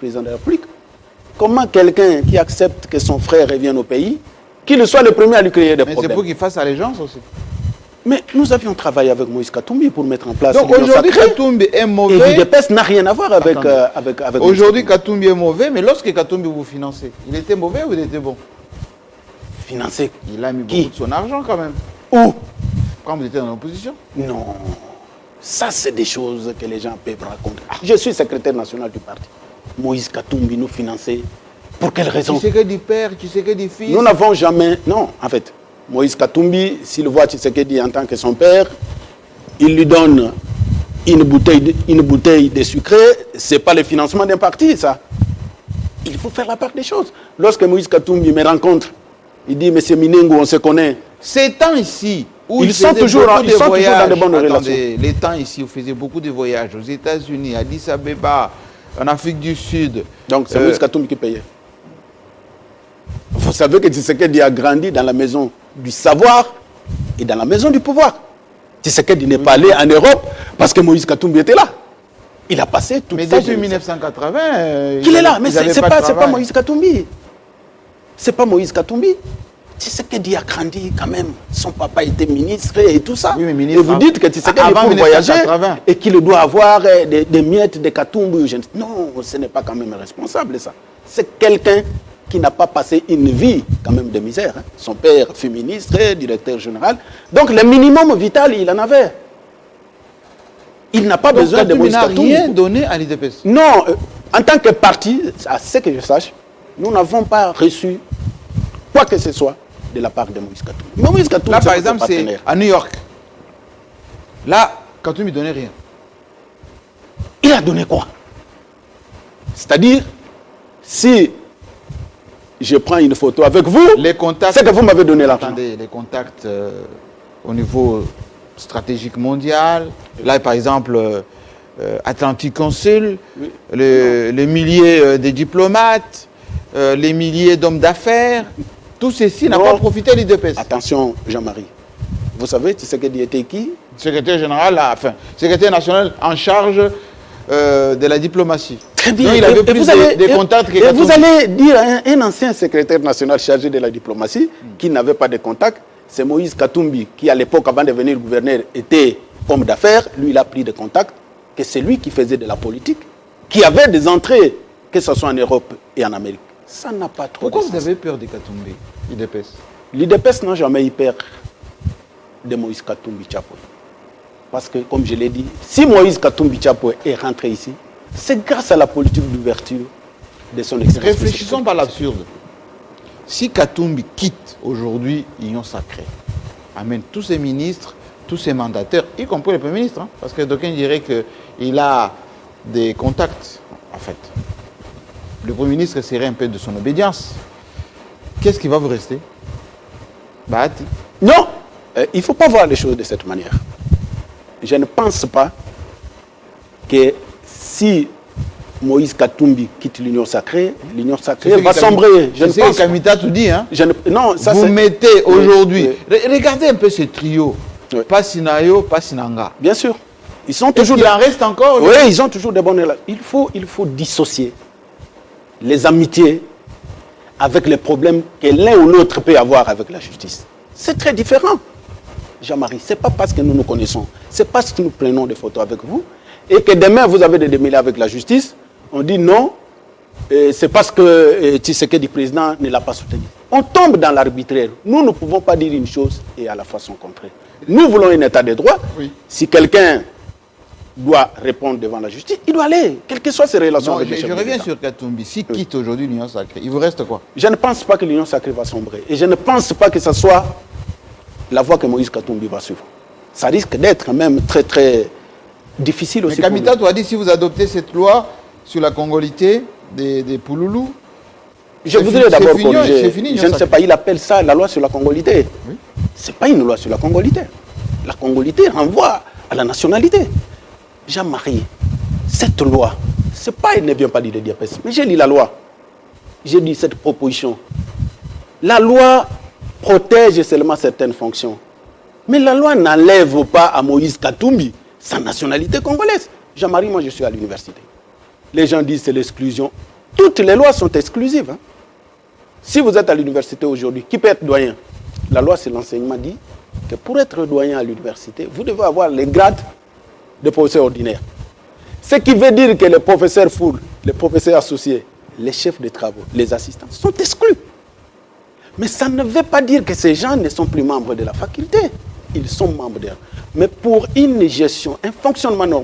président de la République. Comment quelqu'un qui accepte que son frère revienne au pays, qu'il soit le premier à lui créer des problèmes? Mais c'est pour qu'il fasse allégeance aussi. Mais nous avions travaillé avec Moïse Katumbi pour mettre en place... Donc aujourd'hui, Katumbi est mauvais. Et l'UDPS n'a rien à voir avec... Aujourd'hui, Katumbi est mauvais, mais lorsque Katumbi vous financez, il était mauvais ou il était bon? Financé. Il a mis beaucoup de son argent quand même. Où? Quand vous étiez dans l'opposition? Non. Ça, c'est des choses que les gens peuvent raconter. Je suis secrétaire national du parti. Moïse Katumbi nous finançait. Pour quelle raison? Tu sais que du père, tu sais que du fils. Nous n'avons jamais... Non, en fait, Moïse Katumbi, s'il voit Tshisekedi en tant que son père, il lui donne une bouteille de sucre. Ce n'est pas le financement d'un parti, ça. Il faut faire la part des choses. Lorsque Moïse Katumbi me rencontre, il dit, Monsieur Minengo, on se connaît. Ces temps ici, où ils sont toujours dans de bonnes relations. Les temps ici, vous faisiez beaucoup de voyages aux États-Unis, à Addis Abeba, en Afrique du Sud. Donc c'est Moïse Katumbi qui payait. Vous savez que Tshisekedi a grandi dans la maison du savoir et dans la maison du pouvoir. Tshisekedi n'est pas allé en Europe parce que Moïse Katumbi était là. Il a passé toute sa vie. Mais depuis 1980... qu'il est là, mais ce n'est pas Moïse Katumbi. Ce n'est pas Moïse Katumbi. Tshisekedi a grandi quand même. Son papa était ministre et tout ça. Oui, ministre, et vous dites que Tshisekedi est pour voyager et qu'il doit avoir des miettes de Katumbi. Non, ce n'est pas quand même responsable ça. C'est quelqu'un qui n'a pas passé une vie quand même de misère. Hein. Son père fut ministre, directeur général. Donc le minimum vital, il en avait. Il n'a pas besoin de Moïse Katumbi. Il n'a rien donné à l'UDPS. Non, en tant que parti, à ce que je sache, nous n'avons pas reçu quoi que ce soit de la part de Moïse Katumbi. Mais Moïse Katumbi, là, par exemple, c'est à New York. Là, Katumbi ne donnait rien. Il a donné quoi? C'est-à-dire, si je prends une photo avec vous, c'est que vous m'avez donné l'argent. Attendez, les contacts au niveau stratégique mondial, là, par exemple, Atlantic Council, oui. les milliers de diplomates, les milliers d'hommes d'affaires, tout ceci n'a pas profité à l'UDPS. Attention, Jean-Marie. Vous savez, Tshisekedi était qui? Secrétaire général, enfin, secrétaire national en charge de la diplomatie. Très bien. Donc, il avait plus des contacts que vous allez dire à un ancien secrétaire national chargé de la diplomatie qui n'avait pas de contacts, c'est Moïse Katumbi, qui à l'époque, avant de devenir gouverneur, était homme d'affaires. Lui, il a pris des contacts, que c'est lui qui faisait de la politique, qui avait des entrées, que ce soit en Europe et en Amérique. Ça n'a pas trop Pourquoi de vous avez peur de Katumbi, l'UDPS? L'UDPS n'a jamais eu peur de Moïse Katumbi Tchapo. Parce que, comme je l'ai dit, si Moïse Katumbi Tchapo est rentré ici, c'est grâce à la politique d'ouverture de son expérience. Réfléchissons par l'absurde. Si Katumbi quitte aujourd'hui l'Union sacrée, amène tous ses ministres, tous ses mandataires, y compris le Premier ministre, hein, parce que d'aucuns diraient qu'il a des contacts, en fait. Le Premier ministre serait un peu de son obédience. Qu'est-ce qui va vous rester? Bahati. Non, il ne faut pas voir les choses de cette manière. Je ne pense pas que si Moïse Katumbi quitte l'Union sacrée va sombrer. Je sais que Kamita tout dit. Hein? Non, ça, vous mettez aujourd'hui... Regardez un peu ce trio. Oui. Pas Sinayo, pas Sinanga. Bien sûr. Ils sont toujours... Il en reste encore? Oui, ils ont toujours des bonnes relations. Il faut dissocier les amitiés avec les problèmes que l'un ou l'autre peut avoir avec la justice. C'est très différent. Jean-Marie, ce n'est pas parce que nous nous connaissons, c'est parce que nous prenons des photos avec vous et que demain vous avez des démêlés avec la justice, on dit non, c'est parce que Tshisekedi président ne l'a pas soutenu. On tombe dans l'arbitraire. Nous ne pouvons pas dire une chose et à la fois son contraire. Nous voulons un état de droit. Oui. Si quelqu'un doit répondre devant la justice, il doit aller, quelles que soient ses relations avec les chefs de l'État. Je reviens sur Katumbi. S'il quitte aujourd'hui l'Union sacrée, il vous reste quoi? Je ne pense pas que l'Union sacrée va sombrer. Et je ne pense pas que ce soit la voie que Moïse Katumbi va suivre. Ça risque d'être même très très difficile aussi. Mais Kamita, tu as dit si vous adoptez cette loi sur la congolité des Pouloulous, je voudrais d'abord corriger. Je ne sais pas, il appelle ça la loi sur la congolité. Oui. Ce n'est pas une loi sur la congolité. La congolité renvoie à la nationalité. Jean-Marie, cette loi, elle ne vient pas du DPS, mais j'ai lu la loi. J'ai dit cette proposition. La loi protège seulement certaines fonctions. Mais la loi n'enlève pas à Moïse Katumbi sa nationalité congolaise. Jean-Marie, moi je suis à l'université. Les gens disent que c'est l'exclusion. Toutes les lois sont exclusives. Hein. Si vous êtes à l'université aujourd'hui, qui peut être doyen? La loi sur l'enseignement dit que pour être doyen à l'université, vous devez avoir les grades de professeur ordinaire. Ce qui veut dire que les professeurs full, les professeurs associés, les chefs de travaux, les assistants sont exclus. Mais ça ne veut pas dire que ces gens ne sont plus membres de la faculté. Ils sont membres de la... Mais pour une gestion, un fonctionnement normal,